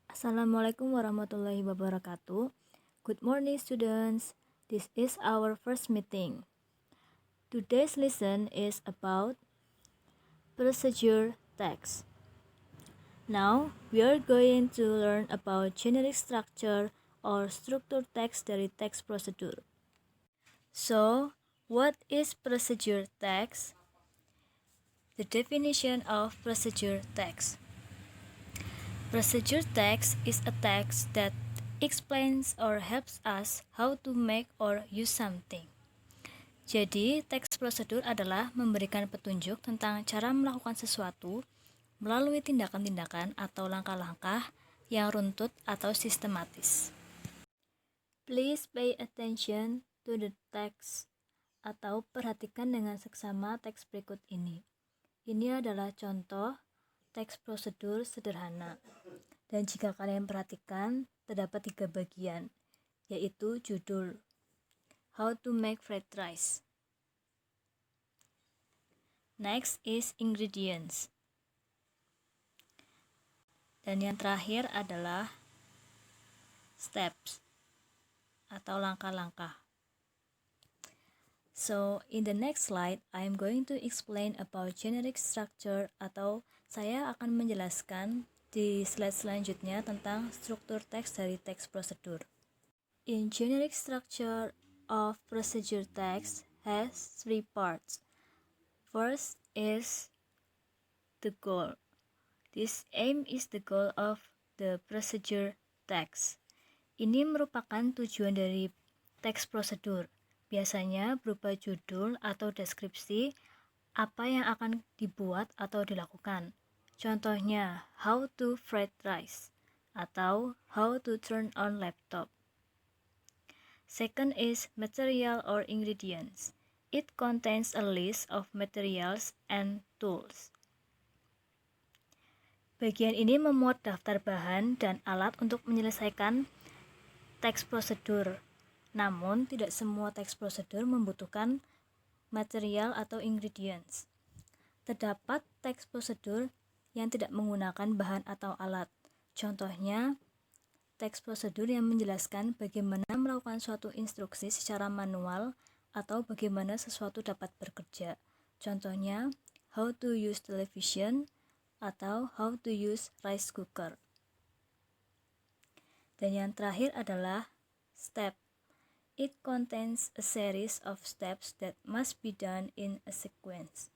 Assalamualaikum warahmatullahi wabarakatuh. Good morning, students. This is our first meeting. Today's lesson is about procedure text. Now, we are going to learn about generic structure or structure text dari text procedure. So, what is procedure text? The definition of procedure text. Procedure text is a text that explains or helps us how to make or use something. Jadi, teks prosedur adalah memberikan petunjuk tentang cara melakukan sesuatu melalui tindakan-tindakan atau langkah-langkah yang runtut atau sistematis. Please pay attention to the text atau perhatikan dengan seksama teks berikut ini. Ini adalah contoh teks prosedur sederhana. Dan jika kalian perhatikan, terdapat 3 bagian, yaitu judul, How to make fried rice. Next is ingredients. Dan yang terakhir adalah steps atau langkah-langkah. So, in the next slide, I am going to explain about generic structure atau saya akan menjelaskan di slide selanjutnya tentang struktur teks dari teks prosedur. In generic structure of procedure text has 3 parts. First is the goal. This aim is the goal of the procedure text. Ini merupakan tujuan dari teks prosedur. Biasanya berupa judul atau deskripsi apa yang akan dibuat atau dilakukan. Contohnya, how to fried rice atau how to turn on laptop. Second is material or ingredients. It contains a list of materials and tools. Bagian ini memuat daftar bahan dan alat untuk menyelesaikan teks prosedur. Namun, tidak semua teks prosedur membutuhkan material atau ingredients. Terdapat teks prosedur yang tidak menggunakan bahan atau alat. Contohnya, teks prosedur yang menjelaskan bagaimana melakukan suatu instruksi secara manual atau bagaimana sesuatu dapat bekerja. Contohnya, how to use television atau how to use rice cooker. Dan yang terakhir adalah step. It contains a series of steps that must be done in a sequence.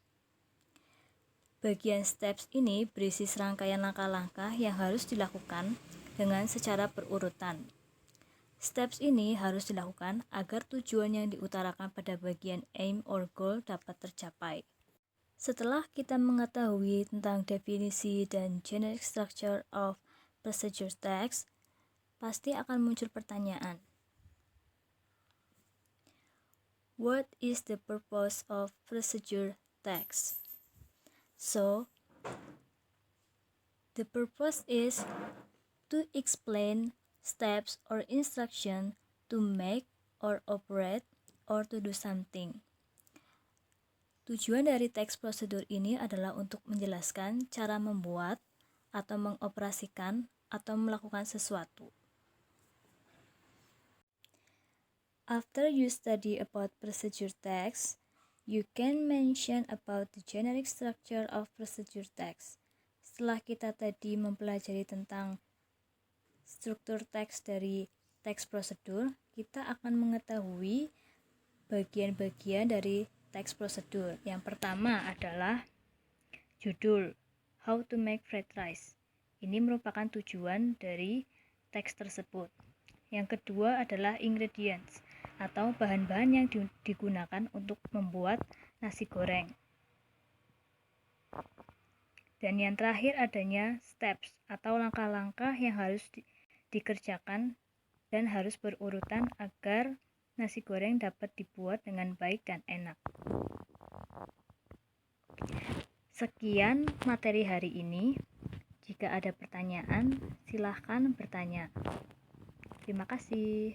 Bagian steps ini berisi serangkaian langkah-langkah yang harus dilakukan dengan secara berurutan. Steps ini harus dilakukan agar tujuan yang diutarakan pada bagian aim or goal dapat tercapai. Setelah kita mengetahui tentang definisi dan generic structure of procedure text, pasti akan muncul pertanyaan. What is the purpose of procedure text? So, the purpose is to explain steps or instruction to make or operate or to do something. Tujuan dari teks prosedur ini adalah untuk menjelaskan cara membuat atau mengoperasikan atau melakukan sesuatu. After you study about procedure text, you can mention about the generic structure of procedure text. Setelah kita tadi mempelajari tentang struktur teks dari teks prosedur, kita akan mengetahui bagian-bagian dari teks prosedur. Yang pertama adalah judul, How to make fried rice. Ini merupakan tujuan dari teks tersebut. Yang kedua adalah ingredients, atau bahan-bahan yang digunakan untuk membuat nasi goreng. Dan yang terakhir adanya steps atau langkah-langkah yang harus dikerjakan dan harus berurutan agar nasi goreng dapat dibuat dengan baik dan enak. Sekian materi hari ini. Jika ada pertanyaan, silahkan bertanya. Terima kasih.